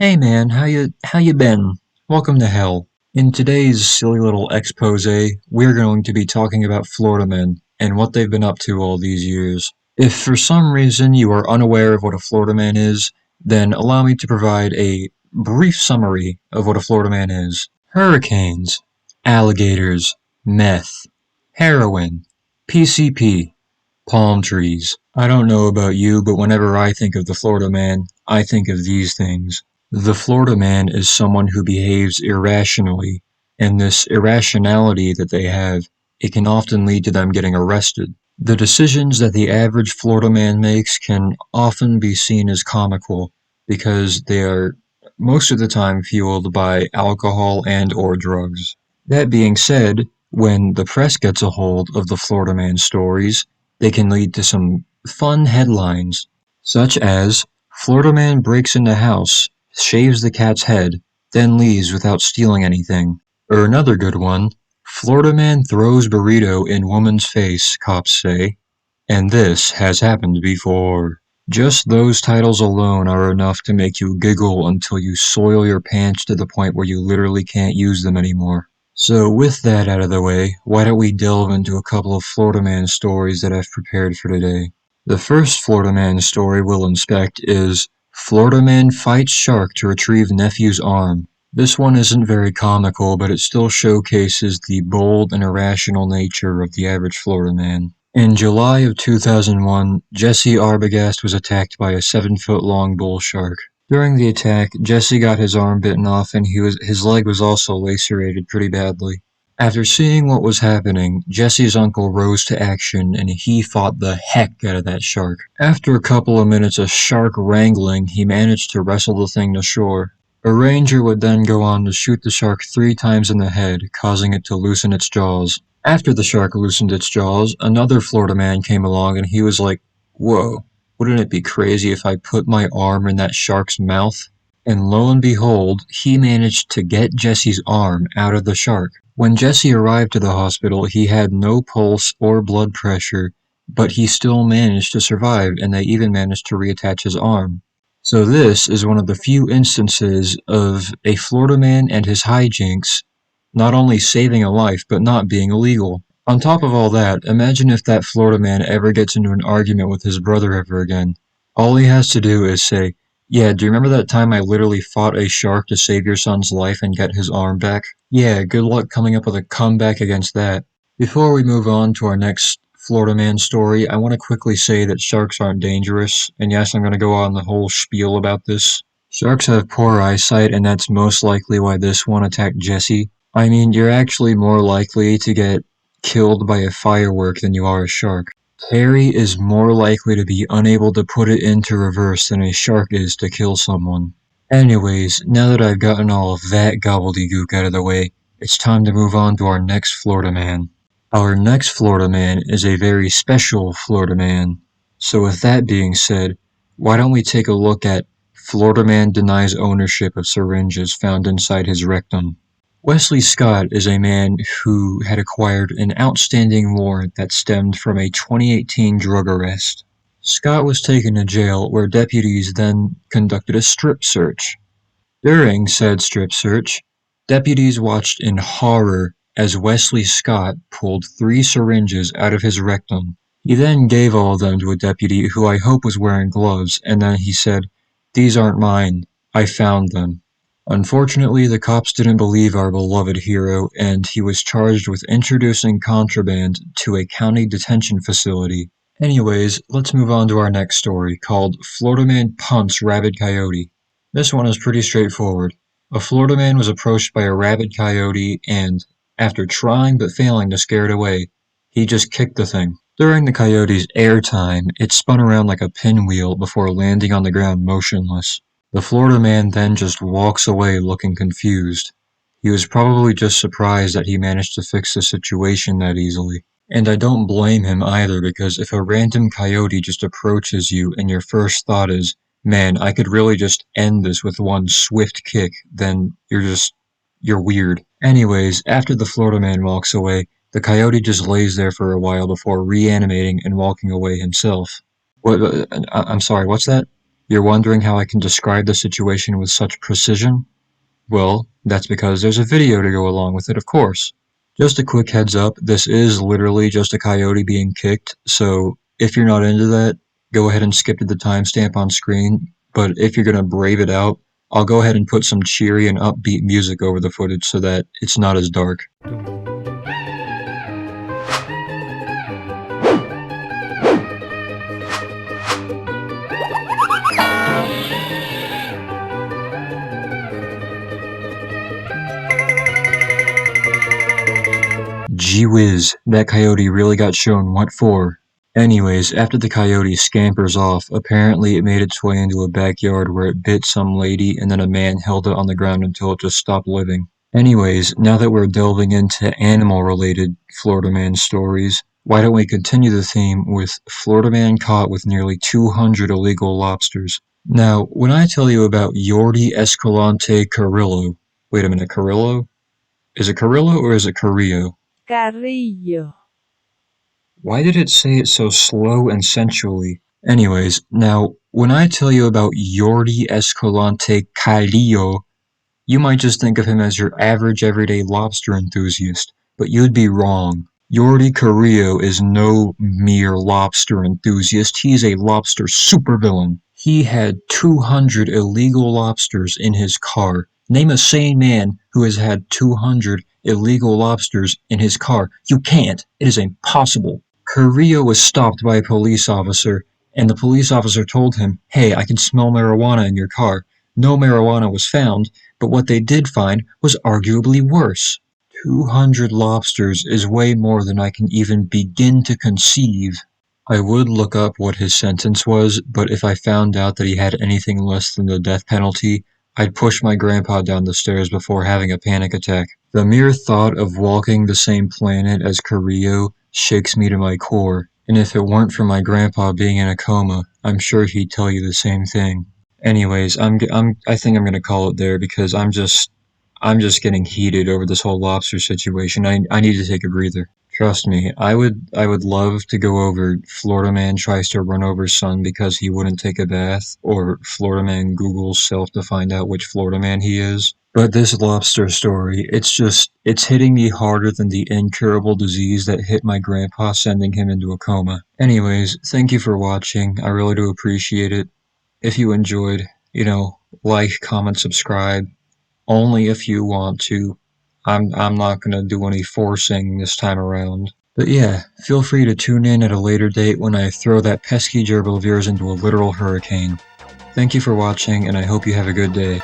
Hey man, how you been? Welcome to hell. In today's silly little expose, we're going to be talking about Florida men and what they've been up to all these years. If for some reason you are unaware of what a Florida man is, then allow me to provide a brief summary of what a Florida man is. Hurricanes, alligators, meth, heroin, PCP, palm trees. I don't know about you, but whenever I think of the Florida man, I think of these things. The Florida man is someone who behaves irrationally, and this irrationality that they have, it can often lead to them getting arrested. The decisions that the average Florida man makes can often be seen as comical because they are most of the time fueled by alcohol and or drugs. That being said, when the press gets a hold of the Florida man stories, they can lead to some fun headlines, such as Florida man breaks into house, shaves the cat's head, then leaves without stealing anything. Or another good one, Florida man throws burrito in woman's face, cops say. And this has happened before. Just those titles alone are enough to make you giggle until you soil your pants to the point where you literally can't use them anymore. So with that out of the way, why don't we delve into a couple of Florida man stories that I've prepared for today. The first Florida man story we'll inspect is Florida man fights shark to retrieve nephew's arm. This one isn't very comical, but it still showcases the bold and irrational nature of the average Florida man. In July of 2001, Jesse Arbogast was attacked by a 7-foot-long bull shark. During the attack, Jesse got his arm bitten off and his leg was also lacerated pretty badly. After seeing what was happening, Jesse's uncle rose to action and he fought the heck out of that shark. After a couple of minutes of shark wrangling, he managed to wrestle the thing to shore. A ranger would then go on to shoot the shark 3 times in the head, causing it to loosen its jaws. After the shark loosened its jaws, another Florida man came along and he was like, "Whoa, wouldn't it be crazy if I put my arm in that shark's mouth?" And lo and behold, he managed to get Jesse's arm out of the shark. When Jesse arrived to the hospital, he had no pulse or blood pressure, but he still managed to survive, and they even managed to reattach his arm. So this is one of the few instances of a Florida man and his hijinks not only saving a life, but not being illegal. On top of all that, imagine if that Florida man ever gets into an argument with his brother ever again. All he has to do is say, "Yeah, do you remember that time I literally fought a shark to save your son's life and get his arm back? Yeah, good luck coming up with a comeback against that." Before we move on to our next Florida man story, I want to quickly say that sharks aren't dangerous, and yes, I'm going to go on the whole spiel about this. Sharks have poor eyesight, and that's most likely why this one attacked Jesse. I mean, you're actually more likely to get killed by a firework than you are a shark. Terry is more likely to be unable to put it into reverse than a shark is to kill someone. Anyways, now that I've gotten all of that gobbledygook out of the way, it's time to move on to our next Florida man. Our next Florida man is a very special Florida man. So with that being said, why don't we take a look at Florida man denies ownership of syringes found inside his rectum. Wesley Scott is a man who had acquired an outstanding warrant that stemmed from a 2018 drug arrest. Scott was taken to jail where deputies then conducted a strip search. During said strip search, deputies watched in horror as Wesley Scott pulled 3 syringes out of his rectum. He then gave all of them to a deputy who I hope was wearing gloves, and then he said, "These aren't mine. I found them." Unfortunately, the cops didn't believe our beloved hero, and he was charged with introducing contraband to a county detention facility. Anyways, let's move on to our next story, called Florida Man Punts Rabid Coyote. This one is pretty straightforward. A Florida man was approached by a rabid coyote, and, after trying but failing to scare it away, he just kicked the thing. During the coyote's airtime, it spun around like a pinwheel before landing on the ground motionless. The Florida man then just walks away looking confused. He was probably just surprised that he managed to fix the situation that easily. And I don't blame him either, because if a random coyote just approaches you and your first thought is, "Man, I could really just end this with one swift kick," then you're weird. Anyways, after the Florida man walks away, the coyote just lays there for a while before reanimating and walking away himself. I'm sorry, what's that? You're wondering how I can describe the situation with such precision? Well, that's because there's a video to go along with it, of course. Just a quick heads up, this is literally just a coyote being kicked, so if you're not into that, go ahead and skip to the timestamp on screen, but if you're gonna brave it out, I'll go ahead and put some cheery and upbeat music over the footage so that it's not as dark. Gee whiz, that coyote really got shown what for. Anyways, after the coyote scampers off, apparently it made its way into a backyard where it bit some lady and then a man held it on the ground until it just stopped living. Anyways, now that we're delving into animal-related Florida Man stories, why don't we continue the theme with Florida Man caught with nearly 200 illegal lobsters. Now, when I tell you about Yordi Escalante Carrillo, wait a minute, Carrillo? Is it Carrillo or is it Carrillo? Carrillo. Why did it say it so slow and sensually? Anyways, now, when I tell you about Yordi Escalante Carrillo, you might just think of him as your average everyday lobster enthusiast, but you'd be wrong. Yordi Carrillo is no mere lobster enthusiast, he's a lobster supervillain. He had 200 illegal lobsters in his car. Name a sane man who has had 200 illegal lobsters in his car. You can't. It is impossible. Carrillo was stopped by a police officer, and the police officer told him, "Hey, I can smell marijuana in your car." No marijuana was found, but what they did find was arguably worse. 200 lobsters is way more than I can even begin to conceive. I would look up what his sentence was, but if I found out that he had anything less than the death penalty, I'd push my grandpa down the stairs before having a panic attack. The mere thought of walking the same planet as Carrillo shakes me to my core, and if it weren't for my grandpa being in a coma, I'm sure he'd tell you the same thing. Anyways, I think I'm gonna call it there because I'm just getting heated over this whole lobster situation. I need to take a breather. Trust me, I would love to go over Florida man tries to run over son because he wouldn't take a bath, or Florida man Googles self to find out which Florida man he is. But this lobster story, it's hitting me harder than the incurable disease that hit my grandpa, sending him into a coma. Anyways, thank you for watching. I really do appreciate it. If you enjoyed, like, comment, subscribe. Only if you want to. I'm not gonna do any forcing this time around. But yeah, feel free to tune in at a later date when I throw that pesky gerbil of yours into a literal hurricane. Thank you for watching, and I hope you have a good day.